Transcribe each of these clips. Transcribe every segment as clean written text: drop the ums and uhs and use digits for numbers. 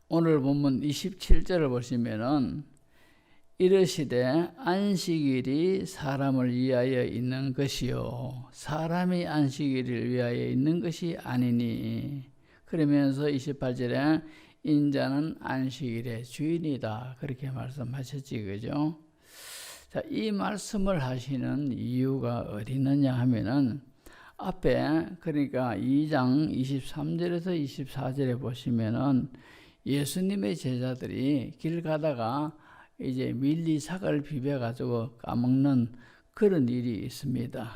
오늘 본문 27절을 보시면은 이르시되 안식일이 사람을 위하여 있는 것이요 사람이 안식일을 위하여 있는 것이 아니니 그러면서 28절에 인자는 안식일의 주인이다 그렇게 말씀하셨지 그죠? 자, 이 말씀을 하시는 이유가 어디 있느냐 하면은 앞에 그러니까 2장 23절에서 24절에 보시면은 예수님의 제자들이 길 가다가 이제 밀리사과를 비벼가지고 까먹는 그런 일이 있습니다.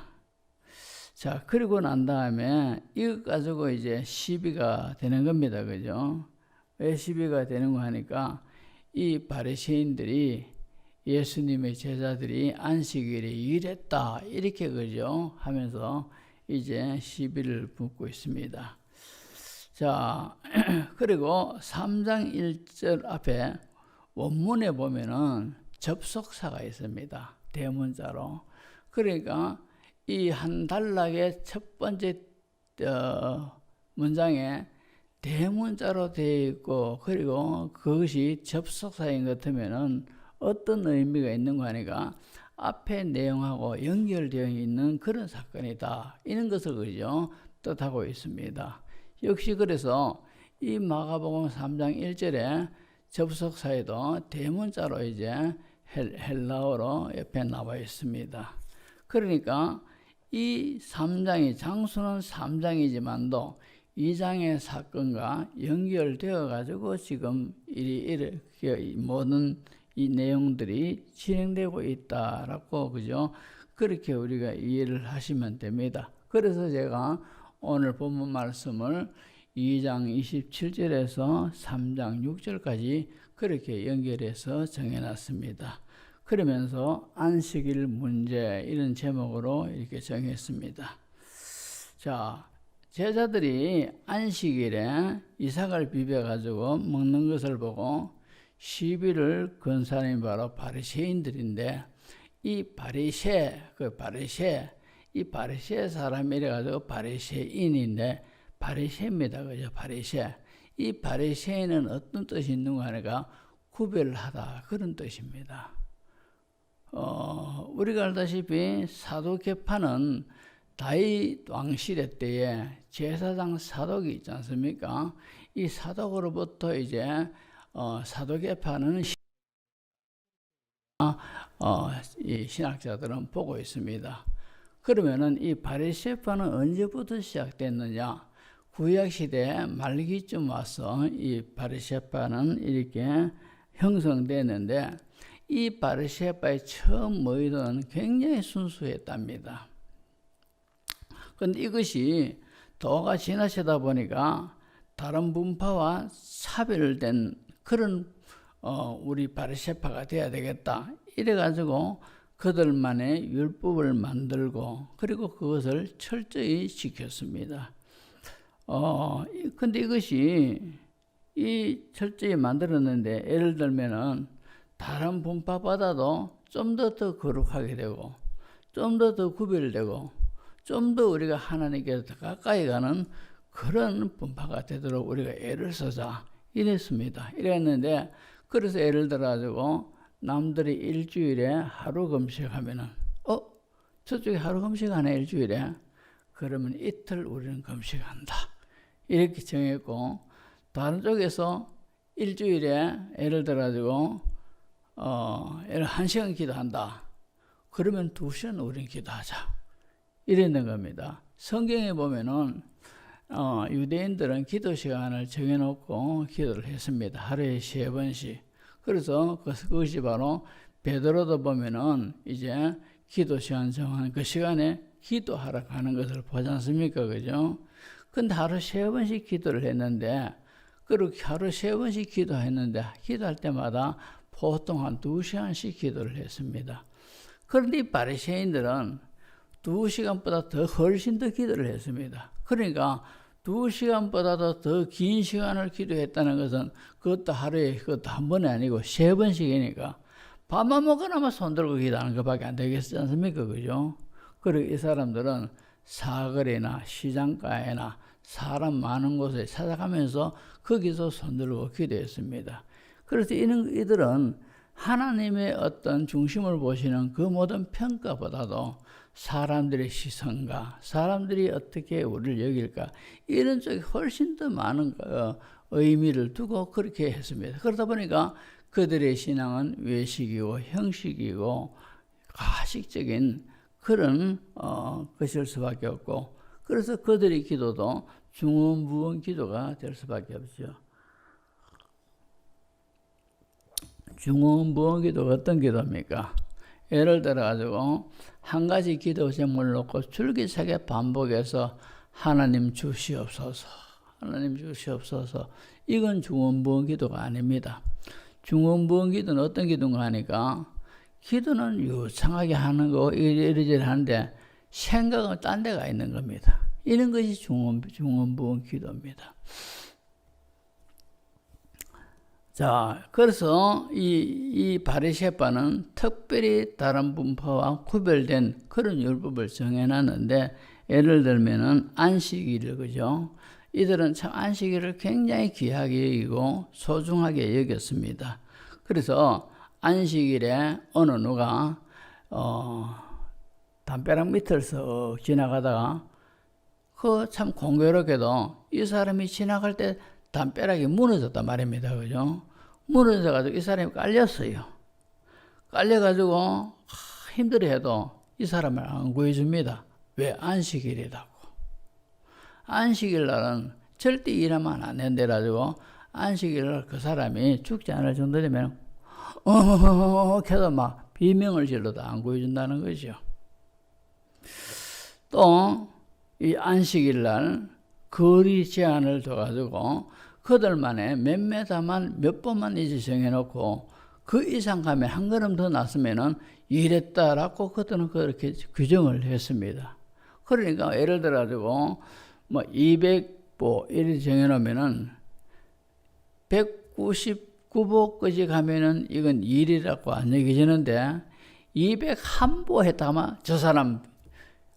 자, 그리고 난 다음에 이것 가지고 이제 시비가 되는 겁니다. 그죠? 왜 시비가 되는 거 하니까 이 바리새인들이 예수님의 제자들이 안식일에 일했다 이렇게 그죠? 하면서 이제 시비를 붙고 있습니다. 자, 그리고 3장 1절 앞에 원문에 보면은 접속사가 있습니다. 대문자로. 그러니까 이 한 단락의 첫 번째 문장에 대문자로 되어 있고 그리고 그것이 접속사인 것 같으면은 어떤 의미가 있는 거 하니까 앞에 내용하고 연결되어 있는 그런 사건이다. 이런 것을 그죠? 뜻하고 있습니다. 역시 그래서 이 마가복음 3장 1절에 접속사에도 대문자로 이제 헬라어로 옆에 나와 있습니다. 그러니까 이 3장이 장수는 3장이지만도 2장의 사건과 연결되어 가지고 지금 이렇게 모든 이 내용들이 진행되고 있다라고 그죠? 그렇게 우리가 이해를 하시면 됩니다. 그래서 제가 오늘 본문 말씀을 2장 27절에서 3장 6절까지 그렇게 연결해서 정해놨습니다. 그러면서 안식일 문제 이런 제목으로 이렇게 정했습니다. 자, 제자들이 안식일에 이삭을 비벼가지고 먹는 것을 보고 시비를 건 사람이 바로 바리새인들인데 이 바리새 사람이래 가지고 바리새인인데 바리새입니다. 그죠? 바리새. 이 바리새인은 어떤 뜻이 있는가 하니까 구별하다 그런 뜻입니다. 우리가 알다시피 사도계파는 다윗 왕실의 때에 제사장 사독이 있지 않습니까? 이 사독으로부터 이제 사도계파는 이 신학자들은 보고 있습니다. 그러면은 이 바리새파는 언제부터 시작됐느냐? 구약시대 말기쯤 와서 이 바리새파는 이렇게 형성됐는데 이 바리새파의 처음 모의도는 굉장히 순수했답니다. 그런데 이것이 도가 지나치다 보니까 다른 분파와 차별된 그런 우리 바리새파가 돼야 되겠다. 이래가지고 그들만의 율법을 만들고 그리고 그것을 철저히 지켰습니다. 근데 이것이 이 철저히 만들었는데 예를 들면은 다른 분파보다도 좀 더 거룩하게 되고 좀 더 구별되고 좀 더 우리가 하나님께 더 가까이 가는 그런 분파가 되도록 우리가 애를 쓰자 이랬습니다. 이랬는데 그래서 예를 들어가지고 남들이 일주일에 하루 금식하면은 저쪽에 하루 금식하네 일주일에 그러면 이틀 우리는 금식한다 이렇게 정했고 다른 쪽에서 일주일에 예를 들어가지고 1시간 기도한다 그러면 2시간 우리는 기도하자 이랬는 겁니다. 성경에 보면은 유대인들은 기도 시간을 정해놓고 기도를 했습니다. 하루에 3번씩. 그래서 그것이 바로 베드로도 보면은 이제 기도 시간 정한 그 시간에 기도하러 가는 것을 보지 않습니까? 그죠? 근데 하루 3번씩 기도를 했는데, 그렇게 하루 3번씩 기도했는데, 기도할 때마다 보통 한 2시간씩 기도를 했습니다. 그런데 이 바리새인들은 2시간보다 더 훨씬 더 기도를 했습니다. 그러니까 2시간보다도 더 긴 시간을 기도했다는 것은 그것도 하루에 그것도 한 번이 아니고 3번씩이니까 밥만 먹거나 손 들고 기도하는 것밖에 안 되겠지 않습니까? 그죠? 그리고 이 사람들은 사거리나 시장가에나 사람 많은 곳에 찾아가면서 거기서 손들고 기도했습니다. 그래서 이들은 하나님의 어떤 중심을 보시는 그 모든 평가보다도 사람들의 시선과 사람들이 어떻게 우리를 여길까 이런 쪽에 훨씬 더 많은 의미를 두고 그렇게 했습니다. 그러다 보니까 그들의 신앙은 외식이고 형식이고 가식적인 그런 것일 수밖에 없고, 그래서 그들의 기도도 중언부언 기도가 될 수밖에 없죠. 중언부언 기도가 어떤 기도입니까? 예를 들어 가지고 한 가지 기도 제목을 놓고 줄기차게 반복해서 하나님 주시옵소서, 하나님 주시옵소서. 이건 중언부언 기도가 아닙니다. 중언부언 기도는 어떤 기도인가 하니까, 기도는 유창하게 하는 거 이리저리 하는데 생각은 딴 데가 있는 겁니다. 이런 것이 중언부언 기도입니다. 자, 그래서 이 바리새파는 특별히 다른 분파와 구별된 그런 율법을 정해놨는데, 예를 들면은 안식일을, 그죠? 이들은 참 안식일을 굉장히 귀하게 여기고 소중하게 여겼습니다. 그래서 안식일에 어느 누가 담벼락 밑을 서 지나가다가 그 참 공교롭게도 이 사람이 지나갈 때 담벼락이 무너졌단 말입니다. 그죠? 무너져가지고 이 사람이 깔렸어요. 깔려가지고 힘들어해도 이 사람을 안 구해줍니다. 왜? 안식일이라고. 안식일 날은 절대 일하면 안 된다가지고 안식일 날 그 사람이 죽지 않을 정도 되면 해도 막 비명을 질러도 안 구해준다는 거죠. 또 이 안식일 날 거리 제한을 둬가지고 그들만의 몇 메다만 몇 번만 이제 정해놓고 그 이상 가면 한 걸음 더 났으면은 이랬다라고 그들은 그렇게 규정을 했습니다. 그러니까 예를 들어가지고 뭐 200보 이렇게 정해놓으면은 199보까지 가면은 이건 일이라고 안 여겨지는데 201보 했다면 저 사람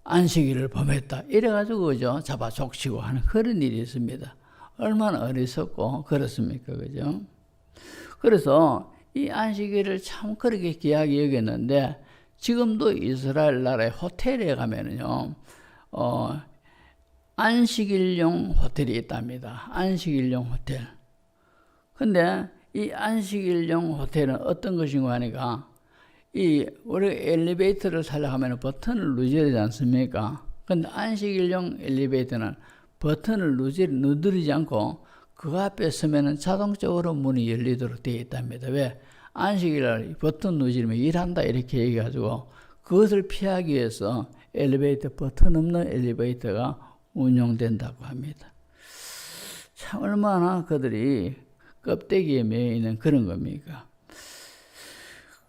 안식일을 범했다 이래가지고 그죠? 잡아 족치고 하는 그런 일이 있습니다. 얼마나 어리석고 그렇습니까, 그죠? 그래서 이 안식일을 참 그렇게 귀하게 여겼는데, 지금도 이스라엘 나라의 호텔에 가면은요, 안식일용 호텔이 있답니다. 안식일용 호텔. 근데 이 안식일용 호텔은 어떤 것인가 하니까, 우리 엘리베이터를 타려면 버튼을 누르야 되지 않습니까? 근데 안식일용 엘리베이터는 버튼을 누르지 않고 그 앞에 서면은 자동적으로 문이 열리도록 되어 있답니다. 왜? 안식일날 버튼 누르면 일한다 이렇게 얘기해가지고 그것을 피하기 위해서 엘리베이터 버튼 없는 엘리베이터가 운영된다고 합니다. 참 얼마나 그들이 껍데기에 매여 있는 그런 겁니까?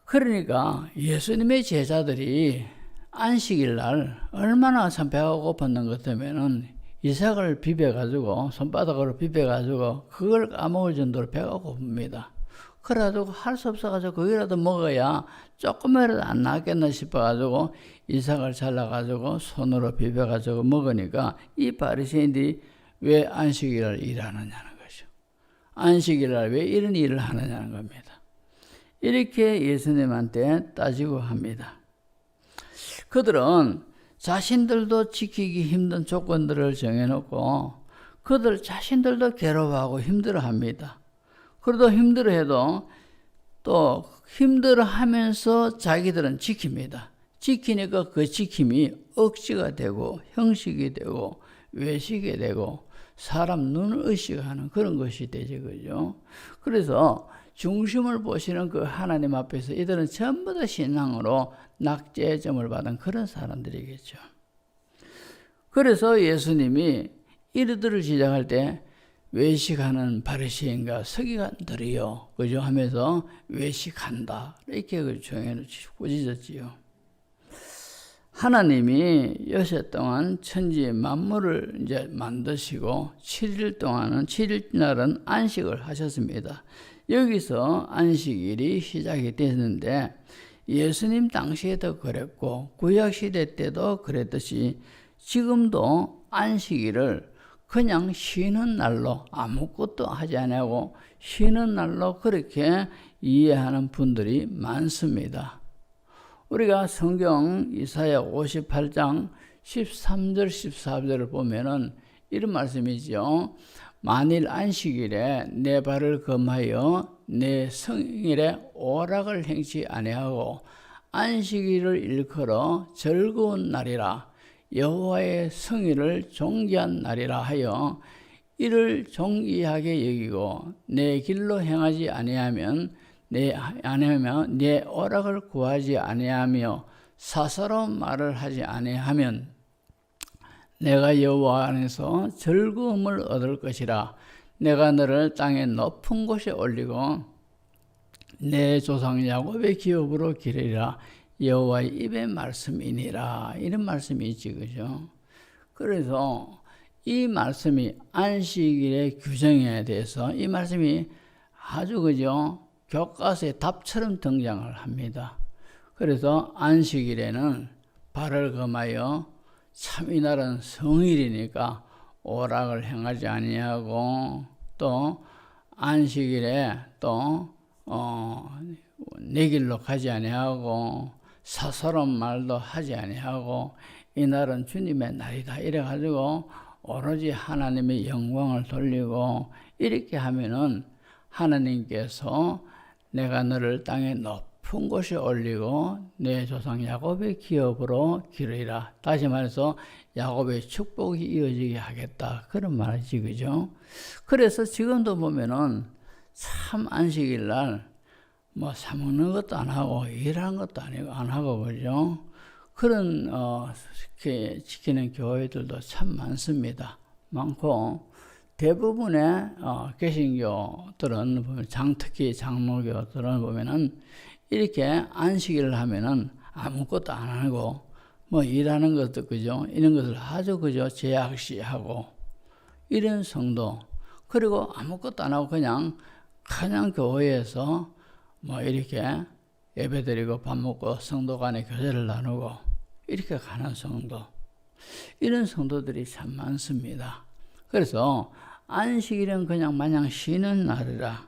그러니까 예수님의 제자들이 안식일 날 얼마나 참 배가 고팠는 것 같으면은 이삭을 비벼가지고 손바닥으로 비벼가지고 그걸 까먹을 정도로 배가 고픕니다. 그래가지고 할 수 없어가지고 거기라도 먹어야 조금이라도 안 나겠나 싶어가지고 이삭을 잘라가지고 손으로 비벼가지고 먹으니까 이 바리새인들이 왜 안식일을 일하느냐는 거죠. 안식일을 왜 이런 일을 하느냐는 겁니다. 이렇게 예수님한테 따지고 합니다. 그들은 자신들도 지키기 힘든 조건들을 정해놓고 그들 자신들도 괴로워하고 힘들어합니다. 그래도 힘들어해도 또 힘들어하면서 자기들은 지킵니다. 지키니까 그 지킴이 억지가 되고 형식이 되고 외식이 되고 사람 눈을 의식하는 그런 것이 되죠. 그죠? 그래서 중심을 보시는 그 하나님 앞에서 이들은 전부 다 신앙으로 낙제점을 받은 그런 사람들이겠죠. 그래서 예수님이 이들을 지적할 때 외식하는 바리새인과 서기관들이요, 그죠? 하면서 외식한다 이렇게 정해 꾸짖었지요. 하나님이 여섯 동안 천지 만물을 이제 만드시고 7일 동안은 7일 날은 안식을 하셨습니다. 여기서 안식일이 시작이 됐는데 예수님 당시에도 그랬고 구약 시대 때도 그랬듯이 지금도 안식일을 그냥 쉬는 날로 아무것도 하지 않고 쉬는 날로 그렇게 이해하는 분들이 많습니다. 우리가 성경 이사야 58장 13절 14절을 보면은 이런 말씀이죠. 만일 안식일에 내 발을 금하여 내 성일에 오락을 행치 아니하고 안식일을 일컬어 즐거운 날이라 여호와의 성일을 존귀한 날이라 하여 이를 존귀하게 여기고 내 길로 행하지 아니하면 내 오락을 구하지 아니하며 사사로운 말을 하지 아니하면 내가 여호와 안에서 즐거움을 얻을 것이라. 내가 너를 땅의 높은 곳에 올리고 내 조상 야곱의 기업으로 기르리라. 여호와의 입의 말씀이니라. 이런 말씀이 있지, 그죠? 그래서 이 말씀이 안식일의 규정에 대해서 이 말씀이 아주 그죠? 교과서의 답처럼 등장을 합니다. 그래서 안식일에는 발을 금하여 참 이날은 성일이니까 오락을 행하지 아니하고 또 안식일에 또 내 길로 가지 아니하고 사사로운 말도 하지 아니하고 이날은 주님의 날이다 이래가지고 오로지 하나님의 영광을 돌리고 이렇게 하면은 하나님께서 내가 너를 땅의 높은 곳에 올리고 내 조상 야곱의 기업으로 기르리라. 다시 말해서 야곱의 축복이 이어지게 하겠다. 그런 말이지, 그죠? 그래서 지금도 보면은 참 안식일 날 뭐 사먹는 것도 안 하고 일하는 것도 아니고 안 하고, 그죠? 그런 지키는 교회들도 참 많습니다. 많고 대부분의 개신교들은 보면 특히 장로교들은 보면은 이렇게 안식일을 하면은 아무것도 안 하고 뭐 일하는 것도, 그죠? 이런 것을 아주 그저 제약시하고 이런 성도, 그리고 아무것도 안 하고 그냥 교회에서 뭐 이렇게 예배드리고 밥 먹고 성도 간에 교제를 나누고 이렇게 가는 성도, 이런 성도들이 참 많습니다. 그래서 안식일은 그냥 마냥 쉬는 날이라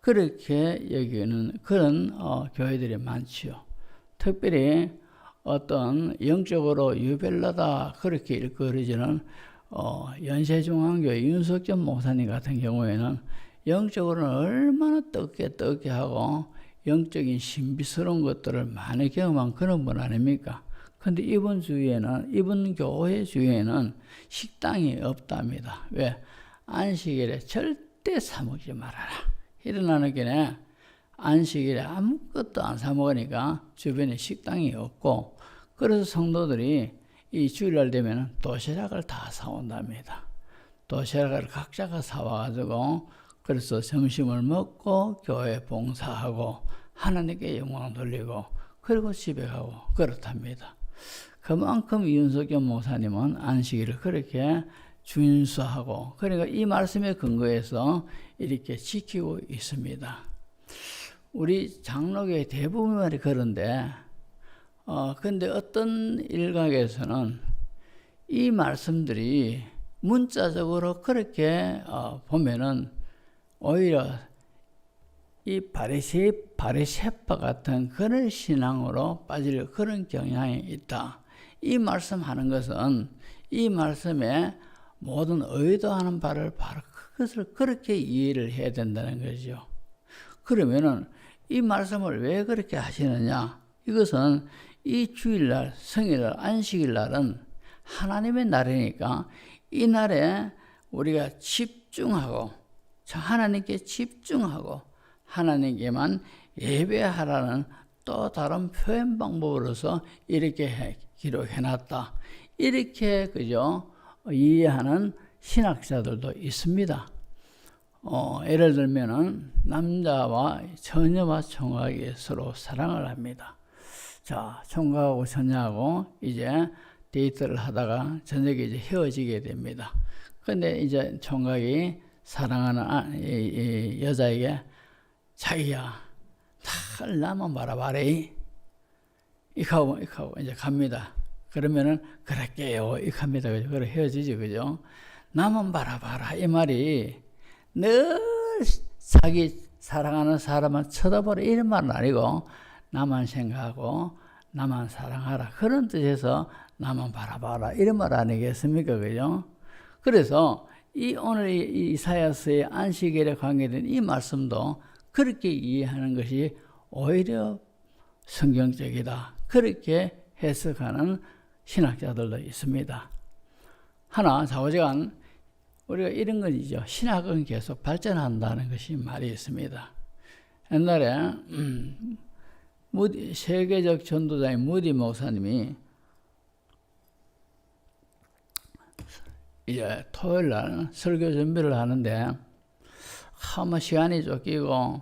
그렇게 여기는 그런 교회들이 많지요. 특별히 어떤 영적으로 유별나다 그렇게 일컬어지는 연세중앙교회 윤석전 목사님 같은 경우에는 영적으로는 얼마나 뜨겁게 하고 영적인 신비스러운 것들을 많이 경험한 그런 분 아닙니까? 근데 이번 교회 주위에는 식당이 없답니다. 왜? 안식일에 절대 사먹지 말아라. 일어나는 길에 안식일에 아무것도 안 사먹으니까 주변에 식당이 없고, 그래서 성도들이 이 주일날 되면 도시락을 다 사온답니다. 도시락을 각자가 사와가지고 그래서 점심을 먹고 교회 봉사하고 하나님께 영광 돌리고 그리고 집에 가고 그렇답니다. 그만큼 윤석현 목사님은 안식일을 그렇게 준수하고, 그러니까 이 말씀에 근거해서 이렇게 지키고 있습니다. 우리 장로교의 대부분이 그런데 근데 어떤 일각에서는 이 말씀들이 문자적으로 그렇게 보면은 오히려 이 바리새파 같은 그런 신앙으로 빠질 그런 경향이 있다. 이 말씀하는 것은 이 말씀에 모든 의도하는 바를 바로 그것을 그렇게 이해를 해야 된다는 거죠. 그러면은 이 말씀을 왜 그렇게 하시느냐? 이것은 이 주일날, 성일날, 안식일날은 하나님의 날이니까 이 날에 우리가 집중하고 하나님께 집중하고 하나님께만 예배하라는 또 다른 표현 방법으로서 이렇게 기록해놨다. 이렇게 그죠? 이해하는 신학자들도 있습니다. 예를 들면은 남자와 처녀와 총각이 서로 사랑을 합니다. 자, 총각하고 처녀하고 이제 데이트를 하다가 저녁에 이제 헤어지게 됩니다. 근데 이제 총각이 사랑하는 이 여자에게 자기야, 날 나만 바라봐라. 이하고 이제 갑니다. 그러면은 그럴게요. 이합니다. 그래 헤어지지, 그죠? 나만 바라봐라. 이 말이 늘 자기 사랑하는 사람을 쳐다보라 이런 말은 아니고 나만 생각하고 나만 사랑하라 그런 뜻에서 나만 바라봐라 이런 말 아니겠습니까? 그죠? 그래서 이 오늘 이 이사야서의 안식일에 관계된 이 말씀도 그렇게 이해하는 것이 오히려 성경적이다. 그렇게 해석하는 신학자들도 있습니다. 하나 좌우지간 우리가 이런 것이죠. 신학은 계속 발전한다는 것이 말이 있습니다. 옛날에 세계적 전도자인 무디 목사님이 이제 토요일 날 설교 준비를 하는데 아마 시간이 쫓기고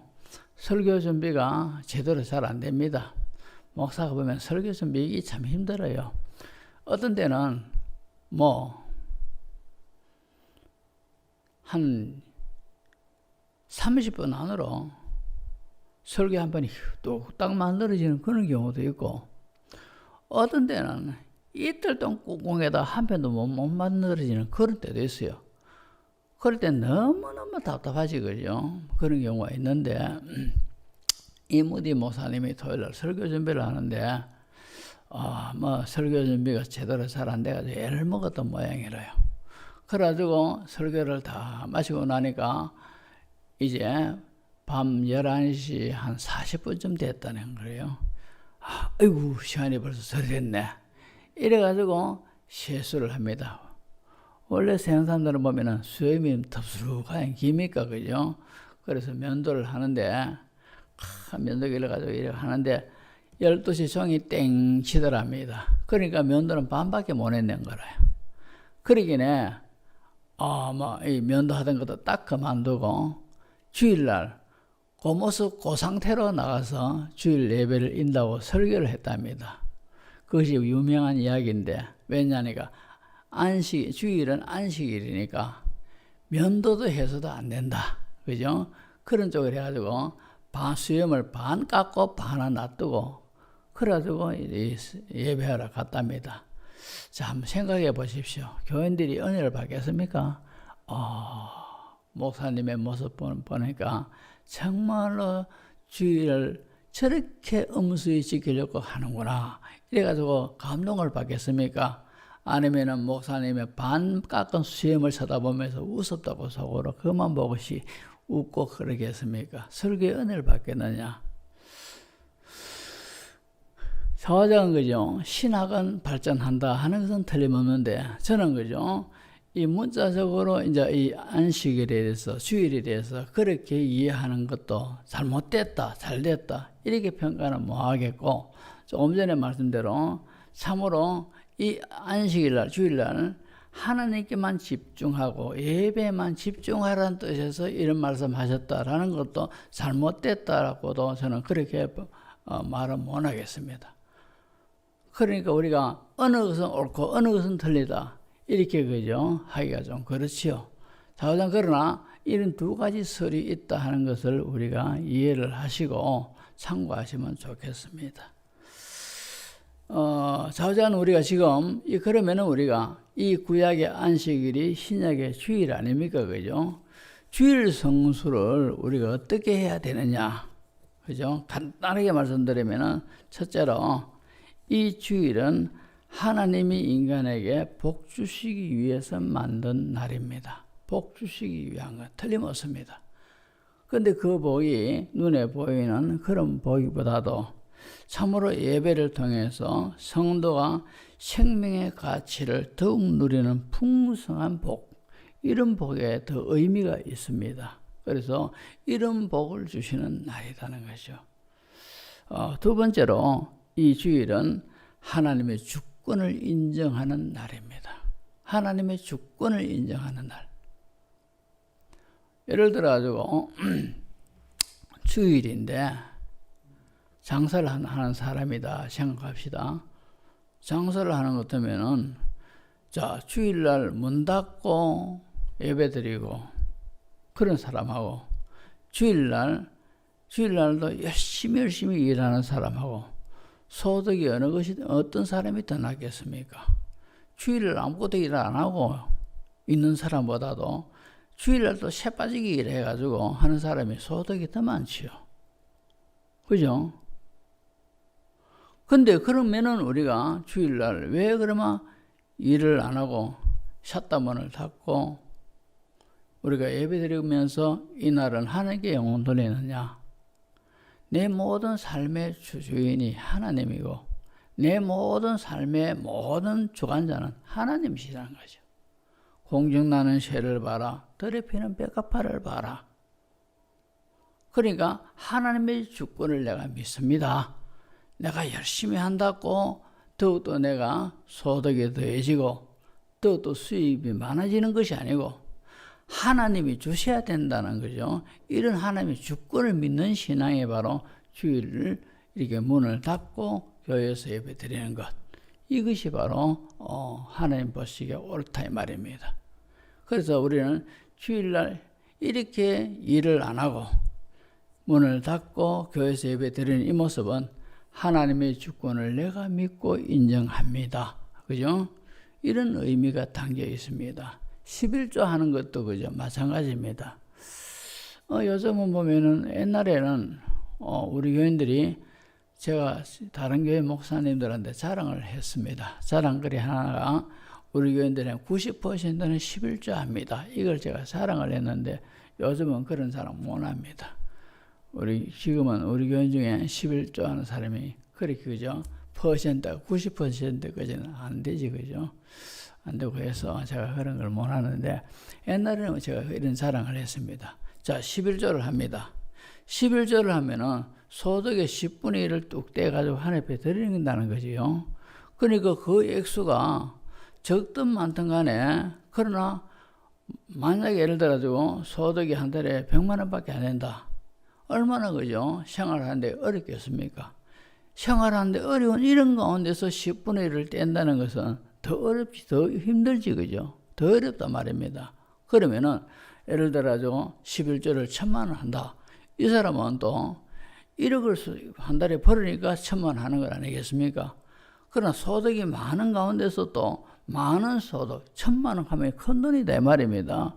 설교 준비가 제대로 잘 안 됩니다. 목사가 보면 설교 준비가 참 힘들어요. 어떤 때는 한 30분 안으로 설교 한 번이 뚝딱 만들어지는 그런 경우도 있고 어떤 때는 이틀 동안 꽁꽁에다 한 편도 못 만들어지는 그런 때도 있어요. 그럴 때 너무너무 답답하지 그죠? 그런 경우가 있는데 이 무디 목사님이 토요일날 설교 준비를 하는데 설교 준비가 제대로 잘 안 돼가지고 애를 먹었던 모양이래요. 그래가지고 설교를 다 마치고 나니까 이제 밤 11시 한 40분쯤 됐다는 거예요. 아이고 시간이 벌써 저리 됐네. 이래가지고 실수를 합니다. 원래 생산들을 보면은 수염이 덥수룩한 기니까 그죠? 그래서 면도를 하는데 면도기를 가지고 이렇게 하는데 12시 종이 땡 치더랍니다. 그러니까 면도는 반밖에 못 해낸 거라요. 그러기에 이 면도하던 것도 딱 그만두고 주일날 그 모습 그 상태로 나가서 주일 예배를 인다고 설교를 했답니다. 그것이 유명한 이야기인데 왜냐니까 주일은 안식일이니까 면도도 해서도 안 된다. 그죠? 그런 쪽을 해가지고 수염을 반 깎고 반은 놔두고 그래가지고 예배하러 갔답니다. 자, 한번 생각해 보십시오. 교인들이 은혜를 받겠습니까? 목사님의 모습 보니까 정말로 주일을 저렇게 엄수히 지키려고 하는구나. 이래가지고 감동을 받겠습니까? 아니면은 목사님의 반 깎은 수염을 쳐다보면서 우습다고 속으로 그만 보고시 웃고 그러겠습니까? 설교의 은혜를 받겠느냐? 좌우자는 그죠? 신학은 발전한다 하는 것은 틀림없는데 저는 그죠? 이 문자적으로 이제 이 안식일에 대해서 주일에 대해서 그렇게 이해하는 것도 잘못됐다, 잘됐다 이렇게 평가는 못 하겠고 조금 전에 말씀대로 참으로 이 안식일날 주일날 하나님께만 집중하고 예배만 집중하라는 뜻에서 이런 말씀하셨다라는 것도 잘못됐다라고도 저는 그렇게 말은 못 하겠습니다. 그러니까 우리가 어느 것은 옳고 어느 것은 틀리다 이렇게 그죠 하기가 좀 그렇지요. 좌우장 그러나 이런 두 가지 설이 있다 하는 것을 우리가 이해를 하시고 참고하시면 좋겠습니다. 좌우자는 우리가 지금 그러면은 우리가 이 구약의 안식일이 신약의 주일 아닙니까? 그죠? 주일 성수를 우리가 어떻게 해야 되느냐? 그죠? 간단하게 말씀드리면은 첫째로 이 주일은 하나님이 인간에게 복 주시기 위해서 만든 날입니다. 복 주시기 위한 것 틀림없습니다. 그런데 그 복이 눈에 보이는 그런 복이보다도 참으로 예배를 통해서 성도가 생명의 가치를 더욱 누리는 풍성한 복, 이런 복에 더 의미가 있습니다. 그래서 이런 복을 주시는 날이라는 것이죠. 두 번째로 이 주일은 하나님의 주권을 인정하는 날입니다. 하나님의 주권을 인정하는 날. 예를 들어 가지고 주일인데 장사를 하는 사람이다 생각합시다. 장사를 하는 것 같으면은 자 주일날 문 닫고 예배드리고 그런 사람하고 주일날도 열심히 일하는 사람하고 소득이 어떤 사람이 더 낫겠습니까? 주일날 아무것도 일 안 하고 있는 사람보다도 주일날도 새 빠지기 일해가지고 하는 사람이 소득이 더 많지요. 그죠? 근데 그러면은 우리가 주일날 왜 그러면 일을 안 하고 샷다 문을 닫고 우리가 예배드리면서 이날은 하나님께 영혼 돌리느냐? 내 모든 삶의 주인이 하나님이고 내 모든 삶의 모든 주관자는 하나님이시라는 거죠. 공중나는 새를 봐라. 들에 피는 볏가파를 봐라. 그러니까 하나님의 주권을 내가 믿습니다. 내가 열심히 한다고 더욱더 내가 소득이 더해지고 더욱더 수입이 많아지는 것이 아니고 하나님이 주셔야 된다는 거죠. 이런 하나님의 주권을 믿는 신앙이 바로 주일을 이렇게 문을 닫고 교회에서 예배 드리는 것. 이것이 바로 하나님 보시기에 옳다 이 말입니다. 그래서 우리는 주일날 이렇게 일을 안 하고 문을 닫고 교회에서 예배 드리는 이 모습은 하나님의 주권을 내가 믿고 인정합니다. 그죠? 이런 의미가 담겨 있습니다. 11조 하는 것도 그죠? 마찬가지입니다. 요즘은 보면은 옛날에는 우리 교인들이 제가 다른 교회 목사님들한테 자랑을 했습니다. 자랑거리 하나가 우리 교인들의 90%는 11조 합니다. 이걸 제가 자랑을 했는데 요즘은 그런 사람 못 합니다. 지금은 우리 교인 중에 11조 하는 사람이 그렇게 그죠? 90%까지는 안 되지 그죠? 안 되고 해서 제가 그런 걸 못 하는데 옛날에는 제가 이런 자랑을 했습니다. 자, 11조를 합니다. 11조를 하면은 소득의 10분의 1을 뚝 떼가지고 하나님께 드린다는 거지요. 그러니까 그 액수가 적든 많든 간에 그러나 만약에 예를 들어가지고 소득이 한 달에 100만 원밖에 안 된다. 얼마나 그죠? 생활하는데 어렵겠습니까? 생활하는데 어려운 이런 가운데서 10분의 1을 뗀다는 것은 더 어렵지, 더 힘들지, 그죠? 더 어렵단 말입니다. 그러면은 예를 들어가지고 11조를 1000만 원 한다. 이 사람은 또 1억을 한 달에 벌으니까 1000만 원 하는 것 아니겠습니까? 그러나 소득이 많은 가운데서 또 많은 소득, 1000만 원 하면 큰 돈이다 이 말입니다.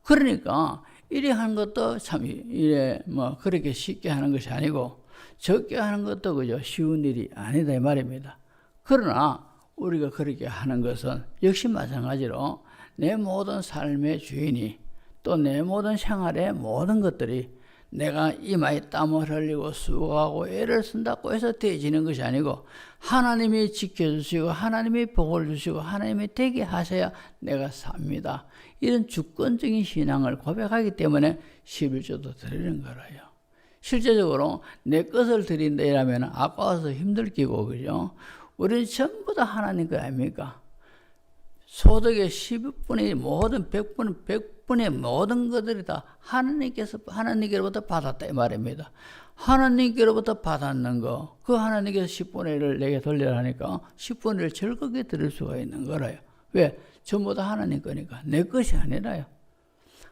그러니까 이래 하는 것도 참 이래 뭐 그렇게 쉽게 하는 것이 아니고 적게 하는 것도 그저 쉬운 일이 아니다 이 말입니다. 그러나 우리가 그렇게 하는 것은 역시 마찬가지로 내 모든 삶의 주인이 또 내 모든 생활의 모든 것들이 내가 이마에 땀을 흘리고 수고하고 애를 쓴다고 해서 되어지는 것이 아니고 하나님이 지켜주시고 하나님이 복을 주시고 하나님이 되게 하셔야 내가 삽니다. 이런 주권적인 신앙을 고백하기 때문에 11조도 드리는 거라요. 실제적으로 내 것을 드린다 이라면 아까워서 힘들기고 그죠? 우리는 전부 다 하나님 거 아닙니까? 소득의 10분의 모든 100분의 모든 것들이 다 하나님께로부터 받았다 이 말입니다. 하나님께로부터 받았는 거, 그 하나님께서 10분의 1을 내게 돌려라니까 10분의 1을 즐겁게 드릴 수가 있는 거라요. 왜? 전부 다 하나님 거니까 내 것이 아니라요.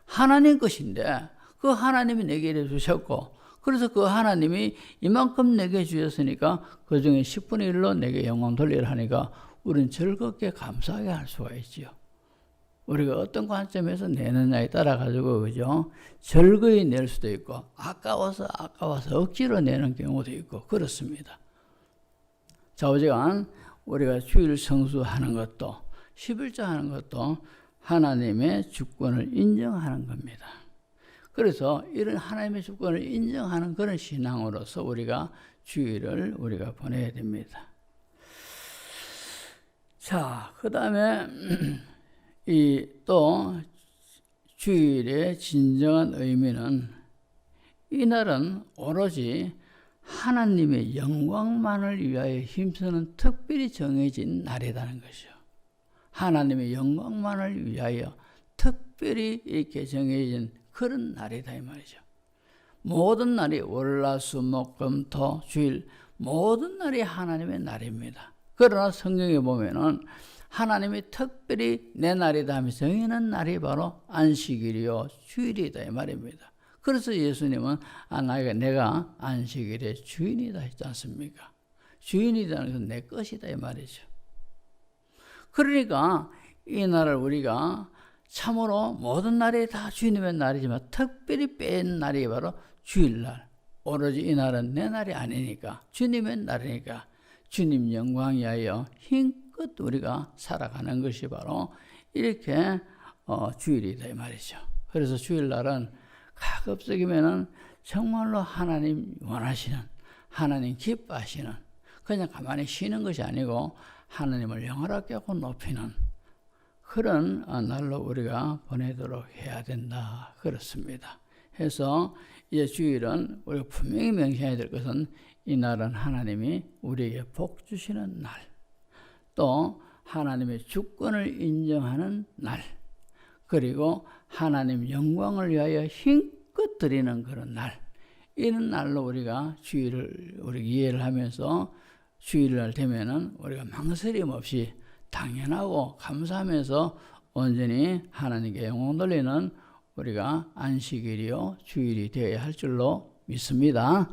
하나님 것인데 그 하나님이 내게 주셨고 그래서 그 하나님이 이만큼 내게 주셨으니까 그 중에 10분의 1로 내게 영광 돌리라 하니까 우리는 즐겁게 감사하게 할 수가 있지요. 우리가 어떤 관점에서 내느냐에 따라 가지고 그죠? 즐거이 낼 수도 있고 아까워서 억지로 내는 경우도 있고 그렇습니다. 좌우지간 우리가 주일 성수하는 것도 11조 하는 것도 하나님의 주권을 인정하는 겁니다. 그래서 이런 하나님의 주권을 인정하는 그런 신앙으로서 우리가 주일을 우리가 보내야 됩니다. 자, 그 다음에 또 주일의 진정한 의미는 이날은 오로지 하나님의 영광만을 위하여 힘쓰는 특별히 정해진 날이라는 것이죠. 하나님의 영광만을 위하여 특별히 이렇게 정해진 그런 날이다 이 말이죠. 모든 날이 월화수목금토 주일 모든 날이 하나님의 날입니다. 그러나 성경에 보면은 하나님이 특별히 내 날이다 하면서 정해놓은 날이 바로 안식일이요 주일이다 이 말입니다. 그래서 예수님은 내가 안식일의 주인이다 했지 않습니까? 주인이라는 것은 내 것이다 이 말이죠. 그러니까 이 날을 우리가 참으로 모든 날이 다 주님의 날이지만 특별히 뺀 날이 바로 주일날. 오로지 이 날은 내 날이 아니니까, 주님의 날이니까 주님 영광 위하여 힘껏 우리가 살아가는 것이 바로 이렇게 주일이다 이 말이죠. 그래서 주일날은 가급적이면은 정말로 하나님 원하시는, 하나님 기뻐하시는, 그냥 가만히 쉬는 것이 아니고 하나님을 영화롭게 하고 높이는 그런 날로 우리가 보내도록 해야 된다. 그렇습니다. 해서 이제 주일은 우리가 분명히 명심해야 될 것은 이 날은 하나님이 우리에게 복 주시는 날, 또 하나님의 주권을 인정하는 날, 그리고 하나님 영광을 위하여 힘껏 드리는 그런 날, 이런 날로 우리가 주일을 우리 이해를 하면서 주일날 되면은 우리가 망설임 없이 당연하고 감사하면서 온전히 하나님께 영광 돌리는 우리가 안식일이요 주일이 되어야 할 줄로 믿습니다.